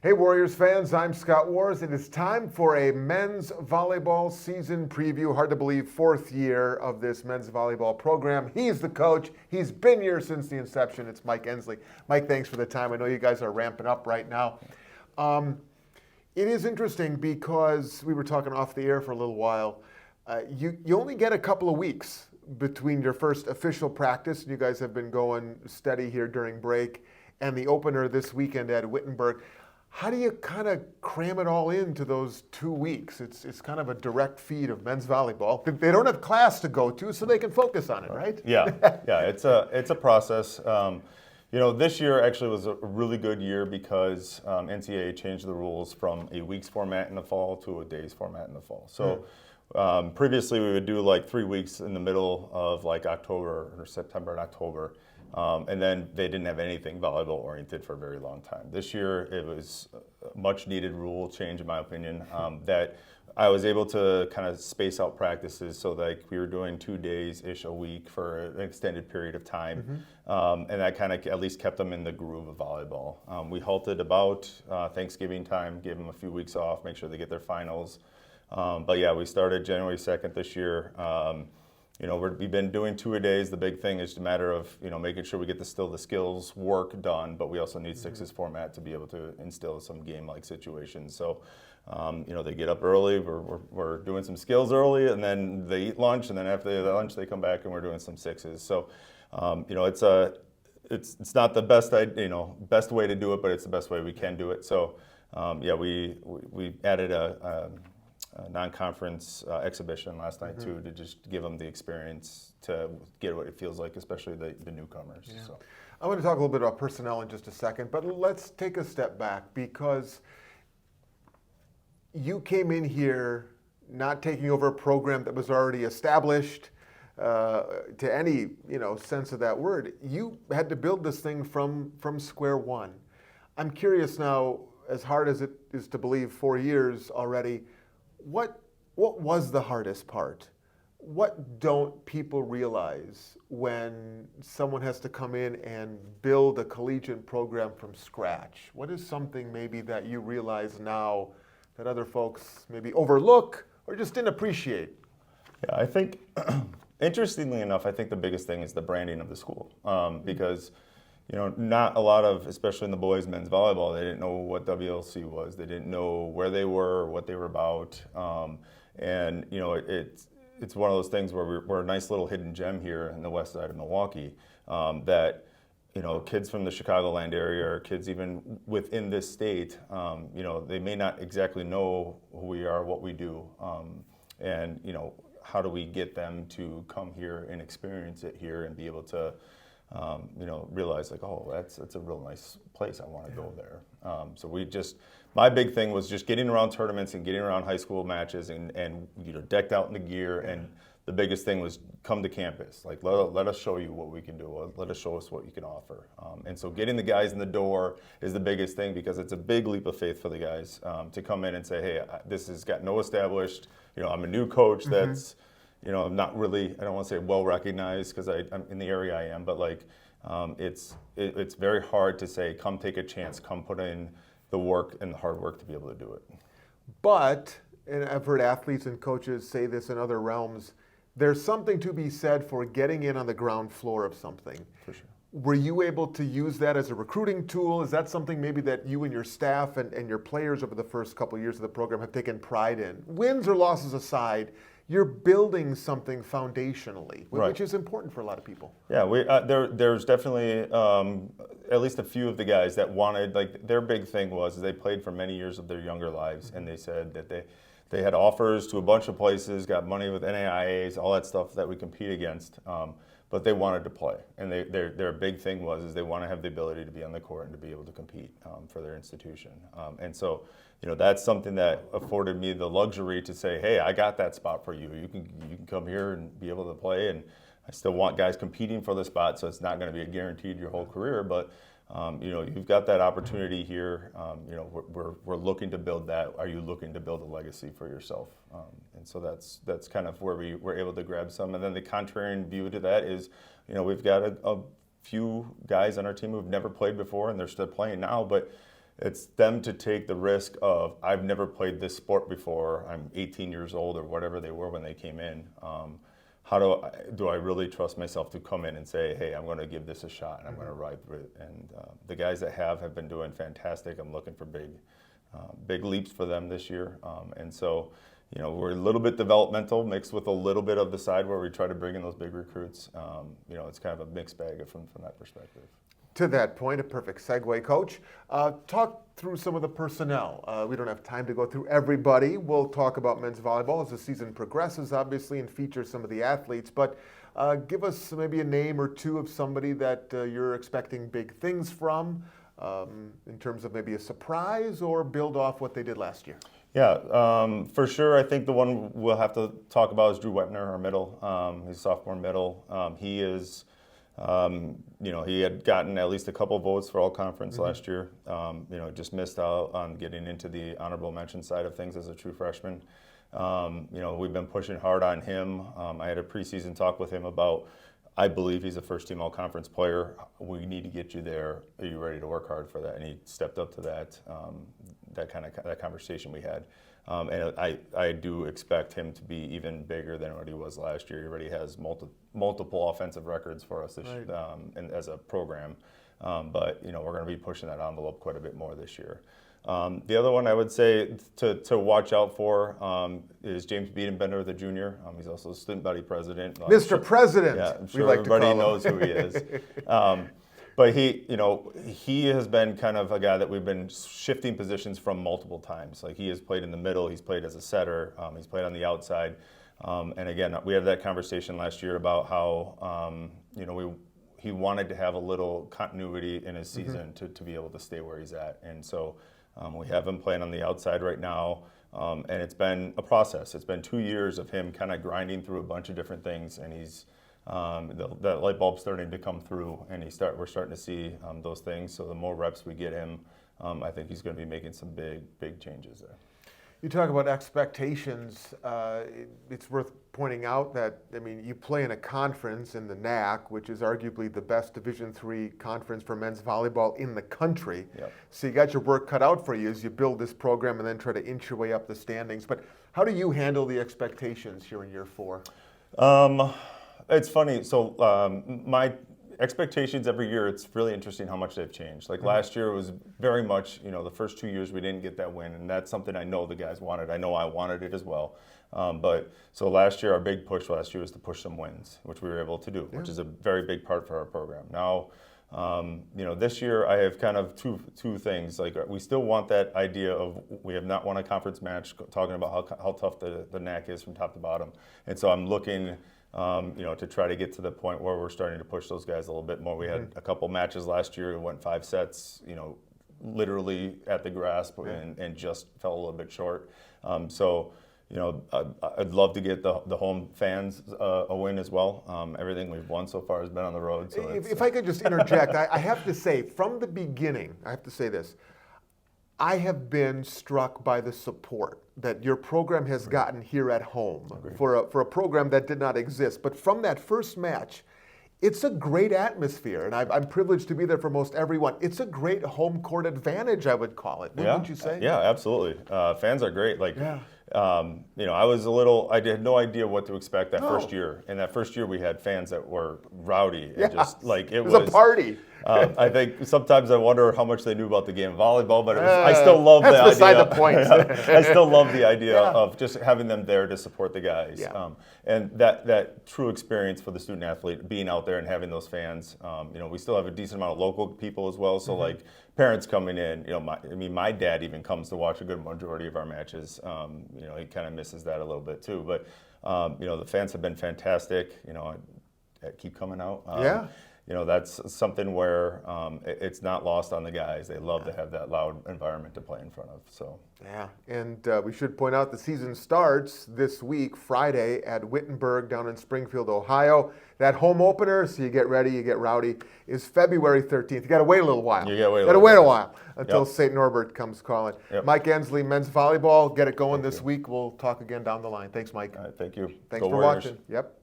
Hey Warriors fans, I'm Scott Wars. It is time for a men's volleyball season preview. Hard to believe, fourth year of this men's volleyball program. He's the coach. He's been here since the inception. It's Mike Ensley. Mike, thanks for the time. I know you guys are ramping up right now. It is interesting because we were talking off the air for a little while. You only get a couple of weeks between your first official practice, and you guys have been going steady here during break, and the opener this weekend at Wittenberg. How do you kind of cram it all into those 2 weeks? It's kind of a direct feed of men's volleyball. They don't have class to go to, so they can focus on it, right? Yeah, it's a process. This year actually was a really good year because NCAA changed the rules from a weeks format in the fall to a days format in the fall. So previously we would do like 3 weeks in the middle of like October or September and October. And then they didn't have anything volleyball oriented for a very long time. This year, it was a much needed rule change, in my opinion, that I was able to kind of space out practices so that we were doing 2 days-ish a week for an extended period of time. And that kind of at least kept them in the groove of volleyball. We halted about Thanksgiving time, gave them a few weeks off, make sure they get their finals. But yeah, we started January 2nd this year. We've been doing 2 a days. The big thing is a matter of making sure we get the skills work done, but we also need sixes format to be able to instill some game-like situations. So, they get up early. We're doing some skills early, and then they eat lunch, and then after the lunch they come back and we're doing some sixes. So, it's not the best way to do it, but it's the best way we can do it. So, we added a non-conference exhibition last night too, to just give them the experience to get what it feels like, especially the newcomers. Yeah. So. I want to talk a little bit about personnel in just a second, but let's take a step back because you came in here not taking over a program that was already established to any sense of that word. You had to build this thing from square one. I'm curious now, as hard as it is to believe 4 years already, what was the hardest part? What don't people realize when someone has to come in and build a collegiate program from scratch? What is something maybe that you realize now that other folks maybe overlook or just didn't appreciate? Yeah, I think, interestingly enough, I think the biggest thing is the branding of the school because not a lot of, especially in the boys' men's volleyball, they didn't know what WLC was. They didn't know where they were or what they were about. It's one of those things where we're a nice little hidden gem here in the west side of Milwaukee that, kids from the Chicagoland area or kids even within this state, they may not exactly know who we are, what we do, and how do we get them to come here and experience it here and be able to realize like, oh, that's a real nice place. I want to go there. So my big thing was just getting around tournaments and getting around high school matches and decked out in the gear. And the biggest thing was come to campus. Like, let us show you what we can do. Let us show us what you can offer. And so getting the guys in the door is the biggest thing because it's a big leap of faith for the guys to come in and say, hey, this has got no established, I'm a new coach that's, I'm not really, I don't want to say well recognized because I'm in the area I am, but it's very hard to say, come take a chance, come put in the work and the hard work to be able to do it. But, and I've heard athletes and coaches say this in other realms, there's something to be said for getting in on the ground floor of something. For sure. Were you able to use that as a recruiting tool? Is that something maybe that you and your staff and your players over the first couple of years of the program have taken pride in? Wins or losses aside, you're building something foundationally, which is important for a lot of people. Yeah, there's definitely at least a few of the guys that wanted, like their big thing was they played for many years of their younger lives, and they said that they had offers to a bunch of places, got money with NAIAs, all that stuff that we compete against, but they wanted to play. And their big thing was they want to have the ability to be on the court and to be able to compete for their institution. And so, that's something that afforded me the luxury to say, hey, I got that spot for you. You can come here and be able to play. And I still want guys competing for the spot, so it's not going to be a guaranteed your whole career, but you've got that opportunity here. We're looking to build that. Are you looking to build a legacy for yourself? And so that's kind of where we were able to grab some. And then the contrarian view to that is, we've got a few guys on our team who've never played before and they're still playing now, but it's them to take the risk of, I've never played this sport before, I'm 18 years old or whatever they were when they came in. How do I really trust myself to come in and say, hey, I'm going to give this a shot and I'm going to ride through it? And the guys that have been doing fantastic. I'm looking for big leaps for them this year. And so, we're a little bit developmental mixed with a little bit of the side where we try to bring in those big recruits. It's kind of a mixed bag from that perspective. To that point, a perfect segue, Coach. Talk through some of the personnel. We don't have time to go through everybody. We'll talk about men's volleyball as the season progresses, obviously, and feature some of the athletes. But give us maybe a name or two of somebody that you're expecting big things from in terms of maybe a surprise or build off what they did last year. Yeah, for sure. I think the one we'll have to talk about is Drew Wetner, our middle. He's sophomore middle. He is... he had gotten at least a couple votes for all conference last year. Just missed out on getting into the honorable mention side of things as a true freshman. We've been pushing hard on him. I had a preseason talk with him about, I believe he's a first team all conference player. We need to get you there. Are you ready to work hard for that? And he stepped up to that conversation we had. And I do expect him to be even bigger than what he was last year. He already has multiple offensive records for us this year, and as a program. But we're going to be pushing that envelope quite a bit more this year. The other one I would say to watch out for is James Biedenbender, the junior. He's also a student body president. Mr. President. Yeah, I'm sure everybody knows who he is. But he has been kind of a guy that we've been shifting positions from multiple times. Like, he has played in the middle, he's played as a setter, he's played on the outside. And again, we had that conversation last year about how he wanted to have a little continuity in his season to be able to stay where he's at. And so we have him playing on the outside right now. And it's been a process. It's been 2 years of him kind of grinding through a bunch of different things, and he's that light bulb's starting to come through, and we're starting to see those things. So the more reps we get him, I think he's going to be making some big changes there. You talk about expectations. It's worth pointing out that, you play in a conference in the NAC, which is arguably the best Division III conference for men's volleyball in the country. Yep. So you got your work cut out for you as you build this program and then try to inch your way up the standings. But how do you handle the expectations here in year 4? It's funny. So my expectations every year, it's really interesting how much they've changed. Like last year, it was very much, the first 2 years we didn't get that win, and that's something I know the guys wanted. I know I wanted it as well. But so last year, our big push last year was to push some wins, which we were able to do, which is a very big part for our program. Now, this year I have kind of two things. Like, we still want that idea of, we have not won a conference match, talking about how tough the NAC is from top to bottom. And so I'm looking to try to get to the point where we're starting to push those guys a little bit more. We had a couple matches last year. We went 5 sets, literally at the grasp, and just fell a little bit short. I'd love to get the home fans a win as well. Everything we've won so far has been on the road. So if I could just interject, I have to say, from the beginning, I have to say this. I have been struck by the support that your program has gotten here at home for a program that did not exist. But from that first match, it's a great atmosphere, and I'm privileged to be there for most everyone. It's a great home court advantage, I would call it. Wouldn't you say? Yeah, absolutely. Fans are great. I had no idea what to expect that first year. And that first year, we had fans that were rowdy. And it was a party. I think sometimes I wonder how much they knew about the game of volleyball, but I still love the idea. That's beside the point. I still love the idea of just having them there to support the guys. Yeah. And that true experience for the student athlete, being out there and having those fans. We still have a decent amount of local people as well. So like parents coming in, my dad even comes to watch a good majority of our matches. He kind of misses that a little bit too. But the fans have been fantastic. Keep coming out. That's something where it's not lost on the guys. They love to have that loud environment to play in front of. So yeah, and we should point out the season starts this week, Friday, at Wittenberg down in Springfield, Ohio. That home opener, so you get ready, you get rowdy, is February 13th. You got to wait a little while. You got to wait a while until St. Norbert comes calling. Yep. Mike Ensley, men's volleyball, get it going this week. We'll talk again down the line. Thanks, Mike. All right, thank you. Thanks for watching. Yep.